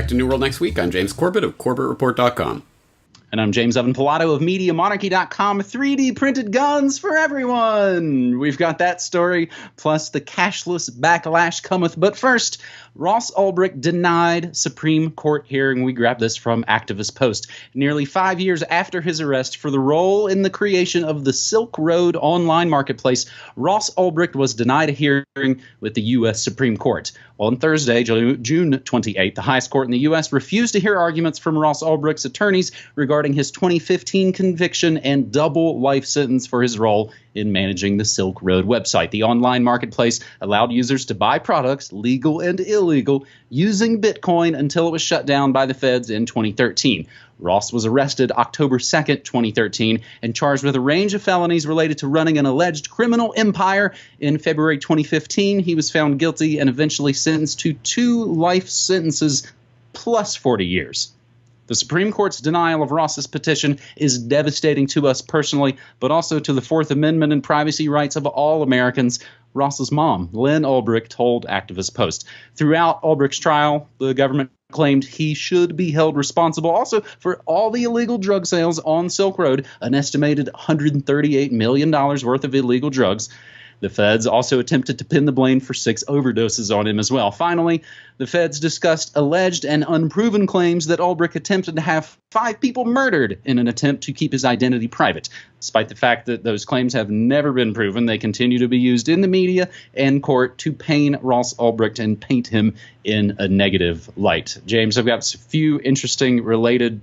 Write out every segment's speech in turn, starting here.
back to New World Next Week. I'm James Corbett of CorbettReport.com. And I'm James Evan Pilato of MediaMonarchy.com. 3D printed guns for everyone. We've got that story, plus the cashless backlash cometh. But first, Ross Ulbricht denied Supreme Court hearing. We grabbed this from Activist Post. Nearly 5 years after his arrest for the role in the creation of the Silk Road online marketplace, Ross Ulbricht was denied a hearing with the U.S. Supreme Court. On Thursday, June 28th, the highest court in the U.S. refused to hear arguments from Ross Ulbricht's attorneys regarding his 2015 conviction and double life sentence for his role in managing the Silk Road website. The online marketplace allowed users to buy products, legal and illegal, using Bitcoin until it was shut down by the feds in 2013. Ross was arrested October 2nd, 2013, and charged with a range of felonies related to running an alleged criminal empire. In February 2015, he was found guilty and eventually sentenced to 2 life sentences plus 40 years. The Supreme Court's denial of Ross's petition is devastating to us personally, but also to the Fourth Amendment and privacy rights of all Americans. Ross's mom, Lynn Ulbricht, told Activist Post. Throughout Ulbricht's trial, the government claimed he should be held responsible also for all the illegal drug sales on Silk Road, an estimated $138 million worth of illegal drugs. The feds also attempted to pin the blame for 6 overdoses on him as well. Finally, the feds discussed alleged and unproven claims that Ulbricht attempted to have 5 people murdered in an attempt to keep his identity private. Despite the fact that those claims have never been proven, they continue to be used in the media and court to paint Ross Ulbricht and paint him in a negative light. James, I've got a few interesting related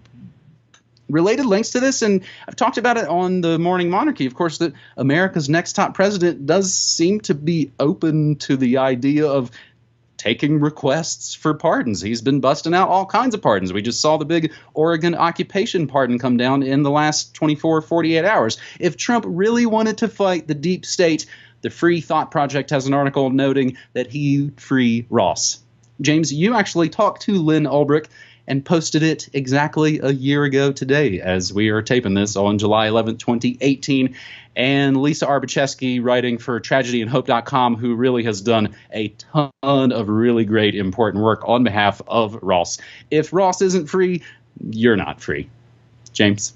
links to this, and I've talked about it on the Morning Monarchy, of course, that America's next top president does seem to be open to the idea of taking requests for pardons. He's been busting out all kinds of pardons. We just saw the big Oregon occupation pardon come down in the last 48 hours. If Trump really wanted to fight the deep state, the Free Thought Project has an article noting that he'd free Ross. James, you actually talked to Lynn Ulbricht and posted it exactly a year ago today as we are taping this on July 11th, 2018. And Lisa Arbacheski, writing for TragedyandHope.com, who really has done a ton of really great, important work on behalf of Ross. If Ross isn't free, you're not free. James?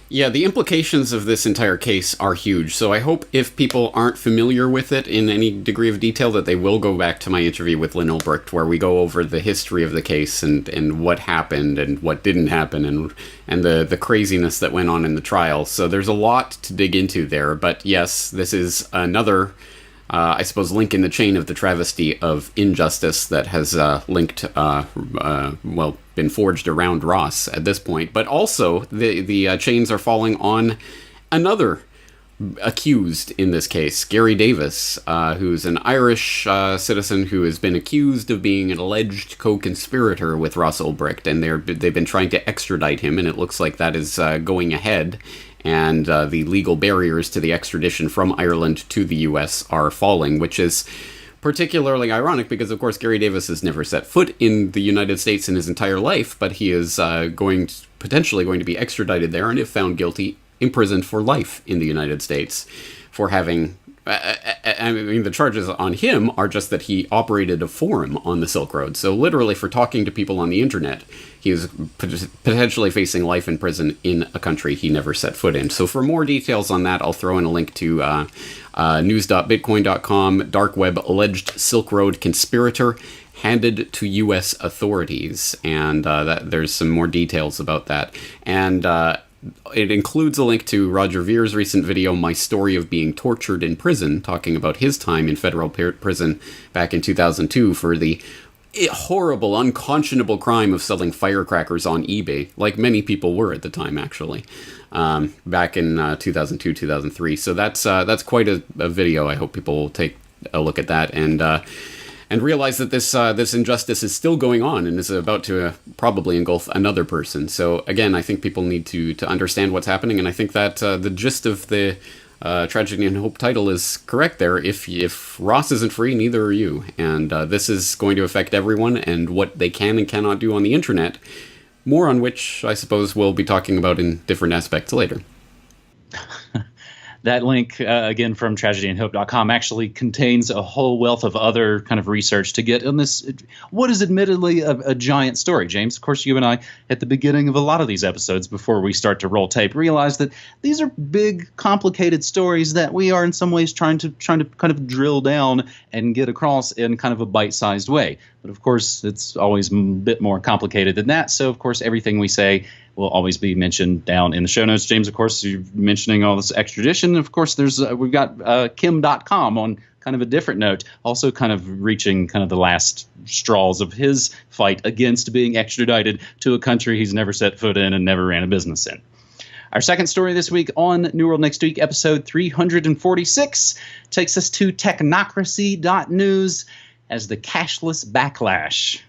Yeah, the implications of this entire case are huge, so I hope if people aren't familiar with it in any degree of detail that they will go back to my interview with Lynn Ulbricht, where we go over the history of the case and what happened and what didn't happen and the craziness that went on in the trial. So there's a lot to dig into there, but yes, this is another I suppose, link in the chain of the travesty of injustice that has been forged around Ross at this point. But also, the chains are falling on another accused in this case, Gary Davis, who's an Irish citizen who has been accused of being an alleged co-conspirator with Ross Ulbricht, and they've been trying to extradite him, and it looks like that is going ahead. And the legal barriers to the extradition from Ireland to the U.S. are falling, which is particularly ironic because, of course, Gary Davis has never set foot in the United States in his entire life, but he is potentially going to be extradited there, and if found guilty, imprisoned for life in the United States for having... I mean, the charges on him are just that he operated a forum on the Silk Road. So literally for talking to people on the internet, he is potentially facing life in prison in a country he never set foot in. So for more details on that, I'll throw in a link to news.bitcoin.com, dark web alleged Silk Road conspirator handed to U.S. authorities. And there's some more details about that. And it includes a link to Roger Vere's recent video, My Story of Being Tortured in Prison, talking about his time in federal prison back in 2002 for the horrible, unconscionable crime of selling firecrackers on eBay, like many people were at the time, actually, back in 2002, 2003. So that's quite a video. I hope people will take a look at that and realize that this injustice is still going on and is about to probably engulf another person. So again, I think people need to understand what's happening, and I think that the gist of the Tragedy and Hope title is correct there. If Ross isn't free, neither are you. And this is going to affect everyone and what they can and cannot do on the internet, more on which I suppose we'll be talking about in different aspects later. That link, again, from tragedyandhope.com, actually contains a whole wealth of other kind of research to get on this, what is admittedly a giant story. James, of course, you and I, at the beginning of a lot of these episodes, before we start to roll tape, realize that these are big, complicated stories that we are in some ways trying to kind of drill down and get across in kind of a bite-sized way. But of course, it's always a bit more complicated than that. So, of course, everything we say will always be mentioned down in the show notes. James, of course, you're mentioning all this extradition. Of course, we've got Kim.com on kind of a different note, also kind of reaching kind of the last straws of his fight against being extradited to a country he's never set foot in and never ran a business in. Our second story this week on New World Next Week, episode 346, takes us to technocracy.news as the cashless backlash.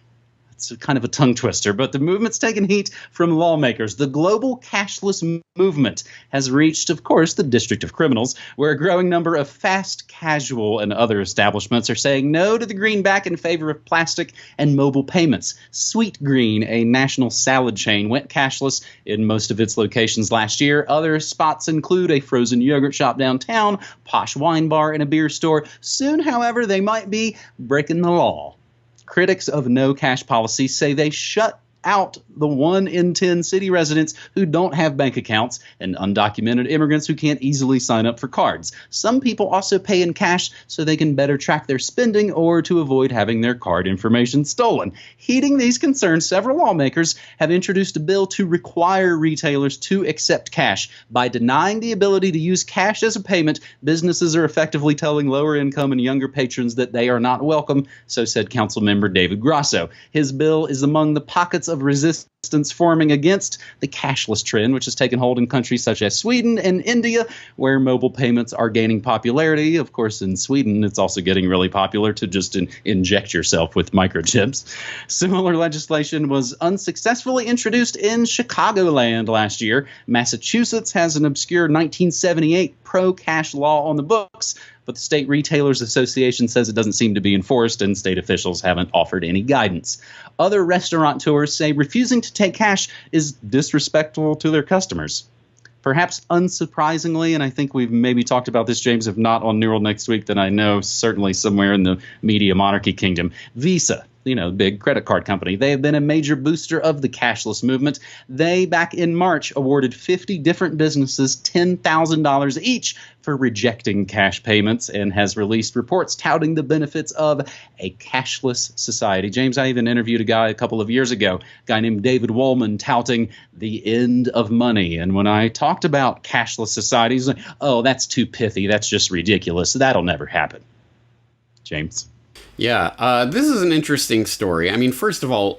It's kind of a tongue twister, but the movement's taken heat from lawmakers. The global cashless movement has reached, of course, the District of Criminals, where a growing number of fast casual and other establishments are saying no to the greenback in favor of plastic and mobile payments. Sweet Green, a national salad chain, went cashless in most of its locations last year. Other spots include a frozen yogurt shop downtown, posh wine bar, and a beer store. Soon, however, they might be breaking the law. Critics of no cash policy say they shut out the 1 in 10 city residents who don't have bank accounts and undocumented immigrants who can't easily sign up for cards. Some people also pay in cash so they can better track their spending or to avoid having their card information stolen. Heeding these concerns, several lawmakers have introduced a bill to require retailers to accept cash. By denying the ability to use cash as a payment, businesses are effectively telling lower income and younger patrons that they are not welcome, so said Councilmember David Grasso. His bill is among the pockets of resistance forming against the cashless trend, which has taken hold in countries such as Sweden and India, where mobile payments are gaining popularity. Of course, in Sweden, it's also getting really popular to just inject yourself with microchips. Similar legislation was unsuccessfully introduced in Chicagoland last year. Massachusetts has an obscure 1978 pro-cash law on the books, but the State Retailers Association says it doesn't seem to be enforced, and state officials haven't offered any guidance. Other restaurateurs say refusing to take cash is disrespectful to their customers. Perhaps unsurprisingly, and I think we've maybe talked about this, James, if not on New World Next Week, then I know certainly somewhere in the media monarchy kingdom, Visa, big credit card company. They have been a major booster of the cashless movement. They, back in March, awarded 50 different businesses $10,000 each for rejecting cash payments and has released reports touting the benefits of a cashless society. James, I even interviewed a guy a couple of years ago, a guy named David Wollman, touting the end of money. And when I talked about cashless societies, like, oh, that's too pithy. That's just ridiculous. That'll never happen. James? Yeah, this is an interesting story. I mean, first of all,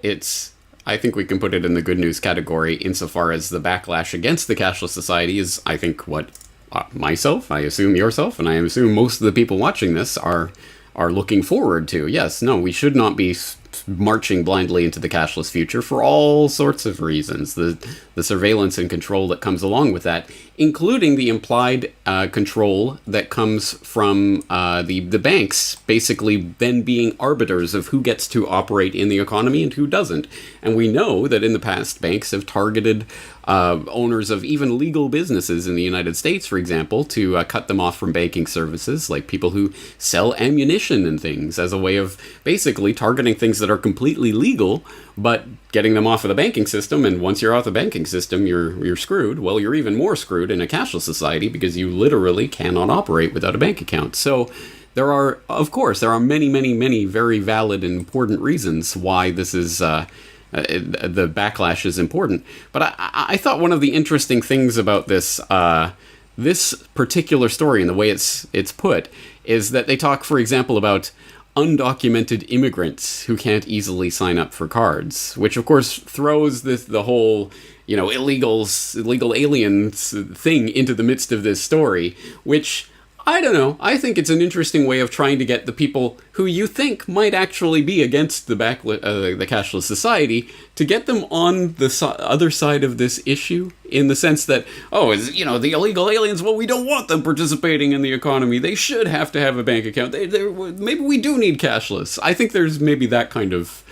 I think we can put it in the good news category insofar as the backlash against the cashless society is, I think, what myself, I assume yourself, and I assume most of the people watching this are looking forward to. Yes, no, we should not be marching blindly into the cashless future for all sorts of reasons. The surveillance and control that comes along with that, including the implied control that comes from the banks basically then being arbiters of who gets to operate in the economy and who doesn't. And we know that in the past, banks have targeted owners of even legal businesses in the United States, for example, to cut them off from banking services, like people who sell ammunition and things, as a way of basically targeting things that are completely legal, but getting them off of the banking system. And once you're off the banking system, you're screwed. Well, you're even more screwed in a cashless society because you literally cannot operate without a bank account. So there are many, many, many very valid and important reasons why this is the backlash is important. But I thought one of the interesting things about this particular story and the way it's put is that they talk, for example, about undocumented immigrants who can't easily sign up for cards, which of course throws the whole illegal aliens thing into the midst of this story, which, I don't know, I think it's an interesting way of trying to get the people who you think might actually be against the cashless society to get them on the other side of this issue, in the sense that, the illegal aliens, well, we don't want them participating in the economy. They should have to have a bank account. Maybe we do need cashless. I think there's maybe that kind of,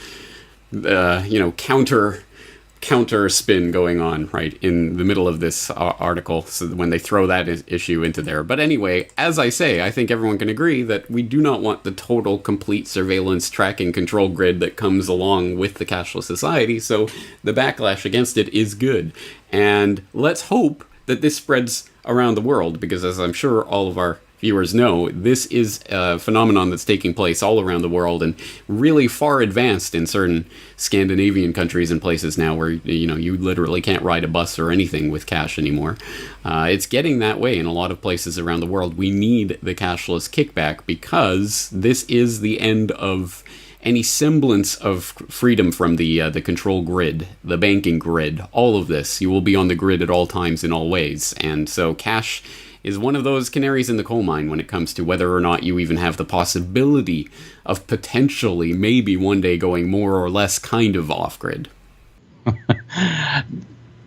counter spin going on right in the middle of this article, so when they throw that issue into there. But anyway, as I say, I think everyone can agree that we do not want the total, complete surveillance, tracking, control grid that comes along with the cashless society, so the backlash against it is good. And let's hope that this spreads around the world, because as I'm sure all of our viewers know, this is a phenomenon that's taking place all around the world and really far advanced in certain Scandinavian countries and places now where, you literally can't ride a bus or anything with cash anymore. It's getting that way in a lot of places around the world. We need the cashless kickback because this is the end of any semblance of freedom from the control grid, the banking grid, all of this. You will be on the grid at all times in all ways. And so cash is one of those canaries in the coal mine when it comes to whether or not you even have the possibility of potentially maybe one day going more or less kind of off-grid.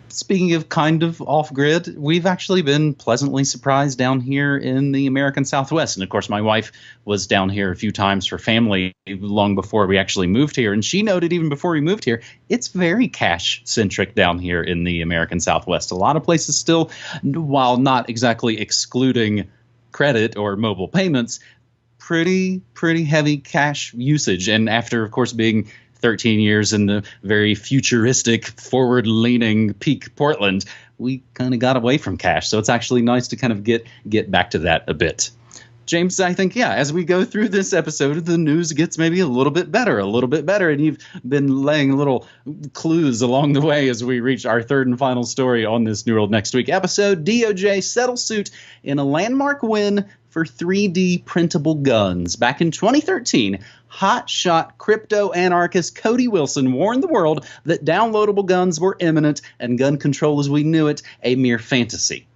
Speaking of kind of off-grid, we've actually been pleasantly surprised down here in the American Southwest. And of course, my wife was down here a few times for family long before we actually moved here. And she noted even before we moved here, it's very cash-centric down here in the American Southwest. A lot of places still, while not exactly excluding credit or mobile payments, pretty heavy cash usage. And after, of course, being 13 years in the very futuristic, forward-leaning peak Portland, we kind of got away from cash. So it's actually nice to kind of get back to that a bit. James, I think, as we go through this episode, the news gets maybe a little bit better. And you've been laying little clues along the way as we reach our third and final story on this New World Next Week episode. DOJ settles suit in a landmark win for 3D printable guns. Back in 2013, hotshot crypto anarchist Cody Wilson warned the world that downloadable guns were imminent and gun control as we knew it a mere fantasy.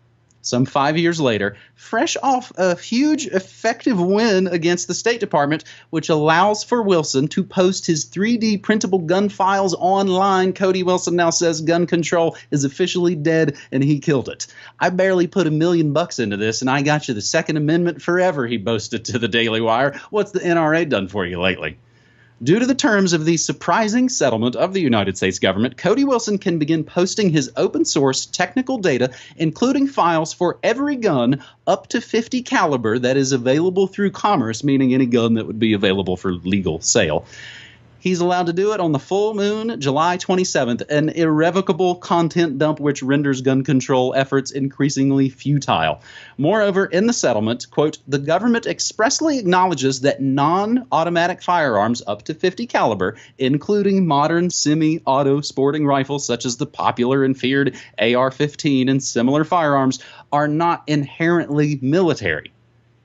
Some 5 years later, fresh off a huge, effective win against the State Department, which allows for Wilson to post his 3D printable gun files online, Cody Wilson now says gun control is officially dead and he killed it. I barely put $1 million into this and I got you the Second Amendment forever, he boasted to the Daily Wire. What's the NRA done for you lately? Due to the terms of the surprising settlement of the United States government, Cody Wilson can begin posting his open source technical data, including files for every gun up to .50 caliber that is available through commerce, meaning any gun that would be available for legal sale. He's allowed to do it on the full moon, July 27th, an irrevocable content dump which renders gun control efforts increasingly futile. Moreover, in the settlement, quote, the government expressly acknowledges that non-automatic firearms up to .50 caliber, including modern semi-auto sporting rifles such as the popular and feared AR-15 and similar firearms, are not inherently military.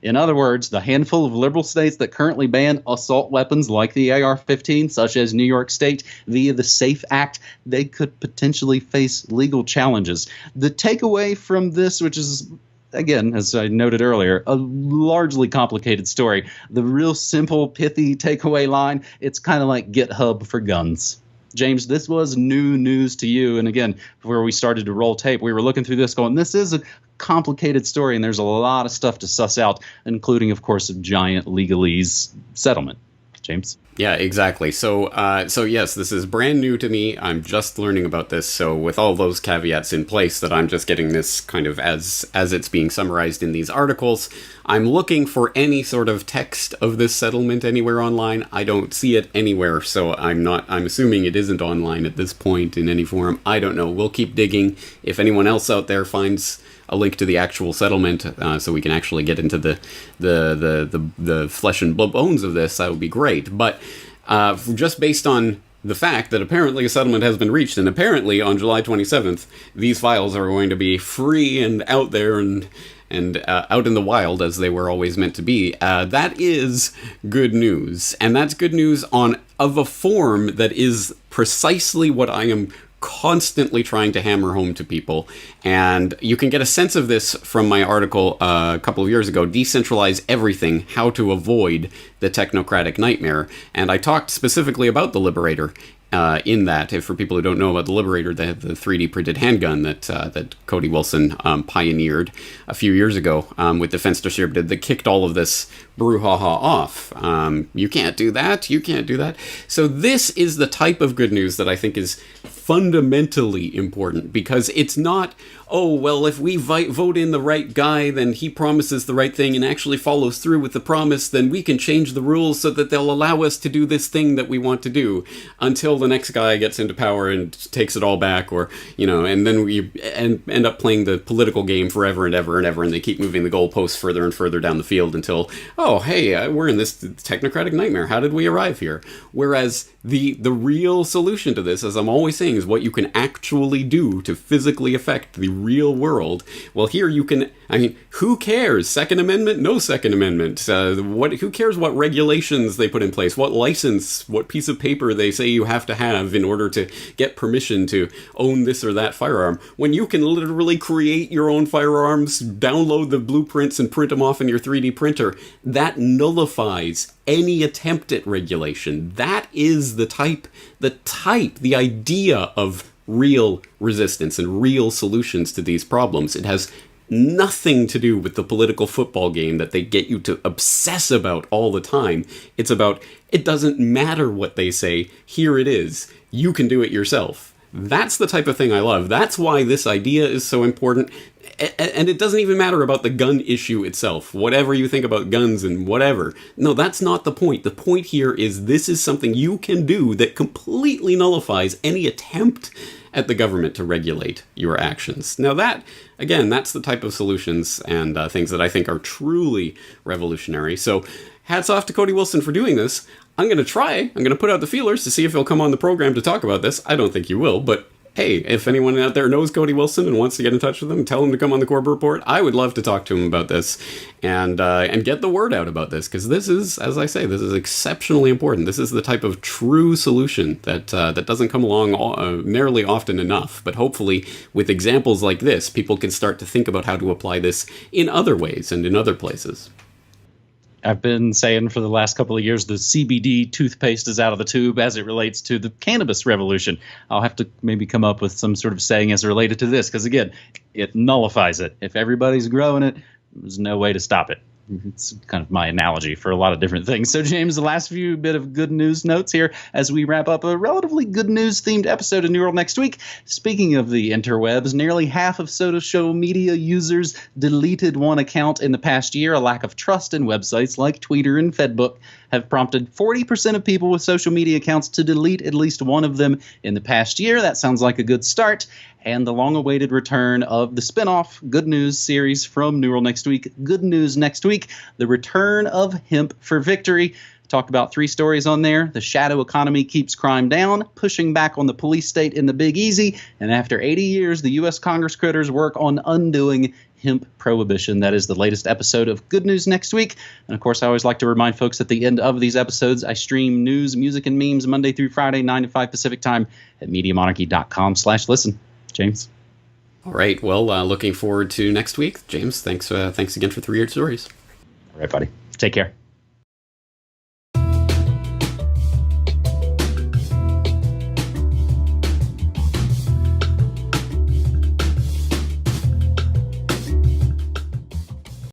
In other words, the handful of liberal states that currently ban assault weapons like the AR-15, such as New York State, via the SAFE Act, they could potentially face legal challenges. The takeaway from this, which is, again, as I noted earlier, a largely complicated story, the real simple, pithy takeaway line, it's kind of like GitHub for guns. James, this was new news to you. And again, before we started to roll tape, we were looking through this going, this is a complicated story, and there's a lot of stuff to suss out, including, of course, a giant legalese settlement. James? Yeah, exactly. So yes, this is brand new to me. I'm just learning about this. So with all those caveats in place that I'm just getting this kind of as it's being summarized in these articles, I'm looking for any sort of text of this settlement anywhere online. I don't see it anywhere, so I'm assuming it isn't online at this point in any form. I don't know. We'll keep digging. If anyone else out there finds a link to the actual settlement, so we can actually get into the flesh and bones of this, that would be great. But just based on the fact that apparently a settlement has been reached, and apparently on July 27th, these files are going to be free and out there and out in the wild as they were always meant to be, that is good news. And that's good news of a form that is precisely what I am constantly trying to hammer home to people. And you can get a sense of this from my article a couple of years ago, Decentralize Everything, How to Avoid the Technocratic Nightmare. And I talked specifically about the Liberator in that. If for people who don't know about the Liberator, they have the 3D printed handgun that Cody Wilson pioneered a few years ago with Defense Distributed that kicked all of this brouhaha off. You can't do that. You can't do that. So this is the type of good news that I think is fundamentally important, because it's not, oh, well, if we vote in the right guy, then he promises the right thing and actually follows through with the promise, then we can change the rules so that they'll allow us to do this thing that we want to do until the next guy gets into power and takes it all back, or, and then we end up playing the political game forever and ever and ever, and they keep moving the goalposts further and further down the field until, oh, hey, we're in this technocratic nightmare. How did we arrive here? Whereas the real solution to this, as I'm always saying, is what you can actually do to physically affect the real world. Well, here you can, who cares? Second Amendment? No Second Amendment. Who cares what regulations they put in place? What license, what piece of paper they say you have to have in order to get permission to own this or that firearm, when you can literally create your own firearms, download the blueprints and print them off in your 3D printer. That nullifies any attempt at regulation. That is the idea of real resistance and real solutions to these problems. It has nothing to do with the political football game that they get you to obsess about all the time. It's about, it doesn't matter what they say, here it is. You can do it yourself. That's the type of thing I love. That's why this idea is so important. And it doesn't even matter about the gun issue itself. Whatever you think about guns and whatever. No, that's not the point. The point here is this is something you can do that completely nullifies any attempt at the government to regulate your actions. Now that, again, that's the type of solutions and things that I think are truly revolutionary. So hats off to Cody Wilson for doing this. I'm going to try. I'm going to put out the feelers to see if he'll come on the program to talk about this. I don't think he will, but hey, if anyone out there knows Cody Wilson and wants to get in touch with him, tell him to come on the Corbett Report. I would love to talk to him about this and get the word out about this, because this is, as I say, this is exceptionally important. This is the type of true solution that doesn't come along nearly often enough. But hopefully, with examples like this, people can start to think about how to apply this in other ways and in other places. I've been saying for the last couple of years, the CBD toothpaste is out of the tube as it relates to the cannabis revolution. I'll have to maybe come up with some sort of saying as related to this, because, again, it nullifies it. If everybody's growing it, there's no way to stop it. It's kind of my analogy for a lot of different things. So, James, the last few bit of good news notes here as we wrap up a relatively good news themed episode of New World Next Week. Speaking of the interwebs, nearly half of social media users deleted one account in the past year. A lack of trust in websites like Twitter and Fedbook have prompted 40% of people with social media accounts to delete at least one of them in the past year. That sounds like a good start. And the long-awaited return of the spin-off Good News series from New World Next Week, Good News Next Week, the return of Hemp for Victory. Talked about 3 stories on there. The shadow economy keeps crime down, pushing back on the police state in the Big Easy. And after 80 years, the U.S. Congress critters work on undoing hemp prohibition. That is the latest episode of Good News Next Week. And of course, I always like to remind folks at the end of these episodes, I stream news, music, and memes Monday through Friday, 9 to 5 Pacific time at MediaMonarchy.com/listen. James. All right. Well, looking forward to next week. James, thanks again for 3 year stories. All right, buddy. Take care.